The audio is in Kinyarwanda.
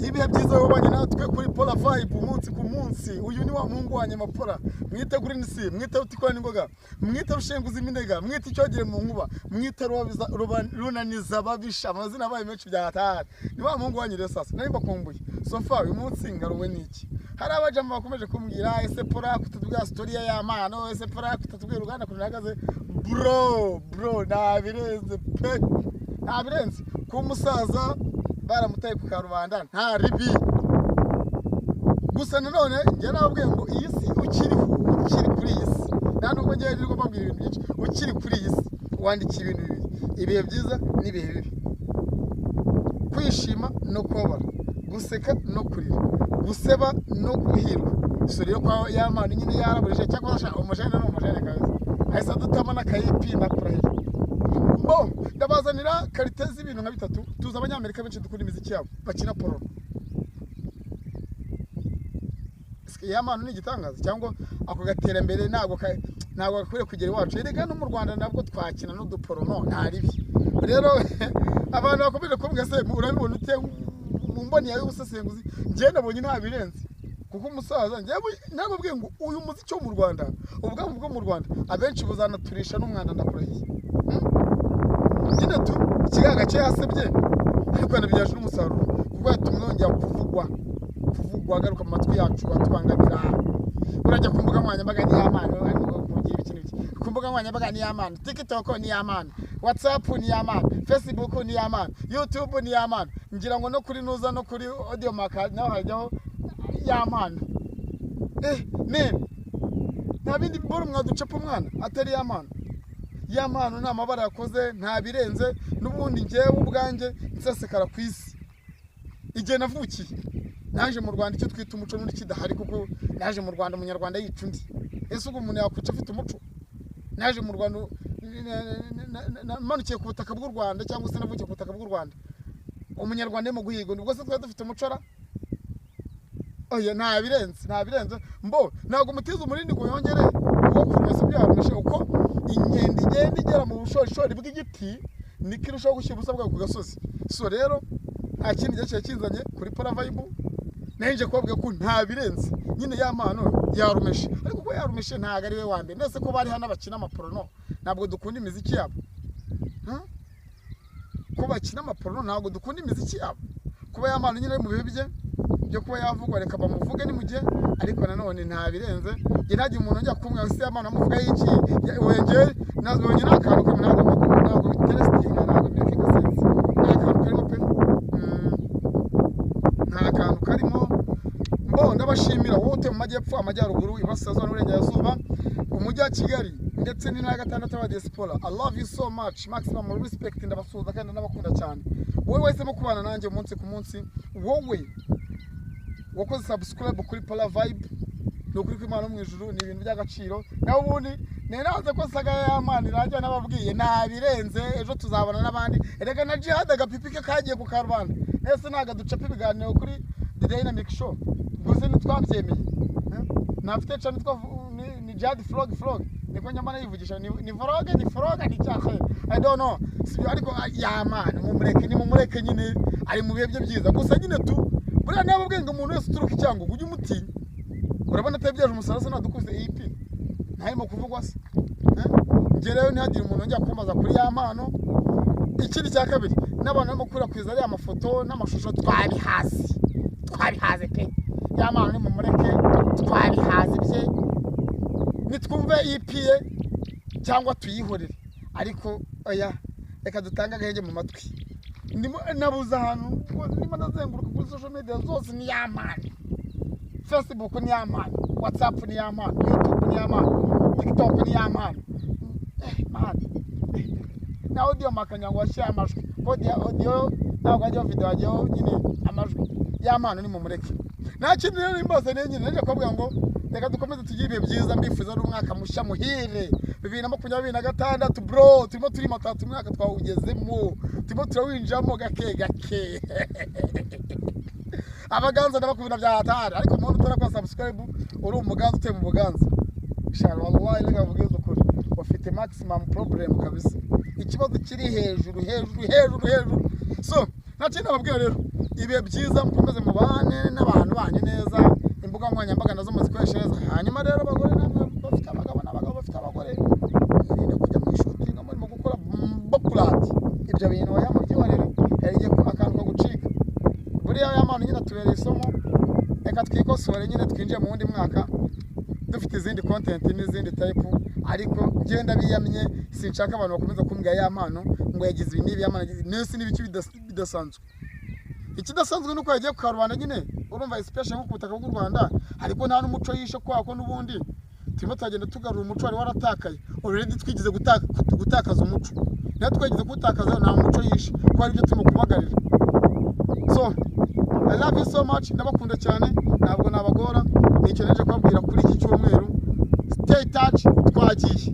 ibihe byiza wabanye natwe kuri Pola Vibe umunsi ku munsi. Uyu ni wa mungu wanye mapora, mwite Green Sea, mwite utikwa n'ingoga, mwite rushenguza iminega, mwite icyogere mu nkuba, mwite runaniza babisha, amazina baye menshi bya hatari. Ni wa mungu wanye rero sasa nari bakumbuye. So far uyu munsi ngaruwe niki? Hari abajama bakomeje kumbwira ese Pola kutubwira story ya mano, ese Pola kutubwira Uganda kunagaze. Bro nabirenze pe, nabirenze ku musaza baramutaye ku karubanda nta ribi. Gusa nanone njye nababwiye ngo iyi si ukiri kuri iyi si, nta nubwo njye nirwo mbabwira ibintu byinshi. Ukiri kuri iyi si wandika ibintu bibiri, ibihe byiza n'ibihe bibi, kwishima no kubabara, guseka no kurira, guseba no guhirwa. So rero kwa yamana nyine yaraburije cyangwa ashaka umujene no umujene kazi ahise dutama n'akayipi nakurahiye. Ndabazanira karite z'ibintu nka bitatu tuza abanyamerika benshi dukunda imiziki yabo bakina poro. Yamana ni igitangaza cyangwa ako gatera mbere ntabwo gakwiriye kugera iwacu. Erega no mu Rwanda nabwo twakina n'uduporo no nta ribi. Rero abantu bakomeje kumbwira se urabibona ute mu mboni yawe ubusesenguzi? Njye nabonye nta birenze kuko umusaza njye nababwiye ngo uyu muziki wo mu Rwanda, ubwabo bwo mu Rwanda abenshi buzanaturisha n'umwanda ndakurahiye. Nyine tu ikigaga cye yasebye ariko nabyaje n'umusaruro kuko yatumwongera kuvugwa garuka mu matwi yacu batubangamira. Urajya ku mbuga nkoranyambaga ni y'amana, kugira ikintu ku mbuga nkoranyambaga ni y'amana, TikTok ni y'amana, WhatsApp ni y'amana, Facebook ni y'amana, YouTube ni y'amana, ngira ngo no kuri nuza no kuri audio mark naho hajyaho y'amana. Nta bindi boro mwaducepa umwana atari y'amana. Yamano nta mabara yakoze nta birenze n'ubundi ngewe ubwanjye nsesekara ku isi. Igihe navukiye naje mu Rwanda icyo twita umuco n'undi kidahari kuko naje mu Rwanda umunyarwanda yica undi. Ese ubwo umuntu yakwica afite umuco? Naje mu Rwanda manukiye ku butaka bw'u Rwanda cyangwa se navukiye ku butaka bw'u Rwanda. Umunyarwanda mu guhiga nibwo se twari dufite umuco ra? Oya nta birenze ntabwo mutiza umurindi ngo yongere uwo kurwesa byarumeshe uko inkende igenda igera mu bushorishori bw'igiti niko irushaho gushyira ubusa bwawe ku gasozi. So rero nta kindi gihe kinzanye kuri Pola Vibe nenje kubabwira ko nta birenze nyine y'amano yarumeshe. Ariko ko yarumeshe ntago ari we wa mbere, nese ko bari hana bakina amaporono ntabwo dukunda imiziki yabo. Ko bakina amaporono ntabwo dukunda imiziki yabo. Kuba y'amano nyine mu bihe bye byo kuba yavugwa reka bamuvuge ni mu gihe, ariko nanone nta birenze. Nge ntagiye umuntu njya kumwe se y'amano amuvuga y'iki wengeye nazonye n'akantu kamwe ntabwo interesting ntabwo making sense. Nta kantu karimo pe, nta kantu karimo. Ndabashimira wote mu majyepfo, amajyaruguru, iburasirazuba n'uburengerazuba, umujyi wa Kigali ndetse ni na gatandatu wa diaspora. I love you so much, maximum respect, ndabasuhuza kandi ndabakunda cyane. Wowe wese mu kubana nanjye umunsi ku munsi, wowe wakoze subscribe kuri Pola Vibe no kuri Imana mu ijuru ni ibintu by'agaciro. Naho ubundi neraze ko saga y'amana irajya nababwiye nta birenze. Ejo tuzabana n'abandi. Erega na Jihad agapipike kagiye ku karubanda. Ese naga ducepa ibiganiro kuri The Dynamic Show. Gusa ntitwabyemeye. Nafite cyane ni Jihad Frog niko nyamana yivugisha ni frog ni cyahe I don't know. Ariko y'amana mumureke nyine ari mu bihe bye byiza. Gusa nyine tu buriya nababwiye ngo umuntu wese uturuka icyango ujye umutinya. Urabona atabyaje umusarasa nadukuze EP ntarimo kuvugwa se. Nge rero ntihagire umuntu njya kumbaza kuri y'amano. Ikindi cya kabiri n'abantu barimo kwirakwiza ari amafoto n'amashusho twabihaze pe. Y'amano ni mumureke twabihaze bye, nitwumve EP ye cyangwa tuyihorere. Ariko oya reka dutanga agahenge mu matwi. Nabuze ahantu ndimo ndazenguruka kuri social media zose ni y'amana. Facebook ni y'amana, WhatsApp ni y'amana, YouTube ni y'amana, TikTok ni y'amana. Na audio makanyangwa washyira amajwi. Audio ntabwo ajya video ajyaho nyine amajwi. Y'amana ni mumureke. Nta kintu rero imbaze nyine nje kubabwira ngo reka dukomeze tugire ibihe byiza. Mbifuza n'umwaka mushya muhire 2026 bro. Turimo turi matatu mwaka twawugezemo, turimo turawinjamo gake abaganza ndabakubira bya hatari. Ariko umuntu utarakora subscribe uri umuganza uteye mu buganza shara wallahi reka vugize ukuri bafite maximum problem kabisa. Ikibazo kiri hejuru. So nta kintu ababwira rero ibe byiza mukomeze mubane n'abantu banyu neza imbuga nkoranyambaga nazo muzikoresha neza hanyuma rero abagore namwe bafite abagabo n'abagabo bafite abagore irinde kujya mu shooting mu gukora bokulati ibyo bintu yamubyihorere yarigiye akantu ko gucika buriya y'amantu nyine tubereye isomo reka twikosore nyine twinjiye mu wundi mwaka dufite izindi content n'izindi type ariko genda biyamye sinshaka abantu bakomeza kumbwira y'amantu ngo yagize ibi nibi y'amantu nese n'ibiki bidasanzwe ikidasanzwe nuko yagiye ku Rwanda nyine urumva especially nko kubutaka bw'u Rwanda ariko nta n'umuco yishe kwako n'ubundi turimo tagenda tugarura umuco wari waratakaye already twigize gutakaza umuco natwe twagize gutakaza nta muco yishe ko ari byo turimo kubagarira so I love you so much ndabakunda cyane ntabwo nabagora nicyo neje kubabwira kuri iki cyumweru stay touch twagiye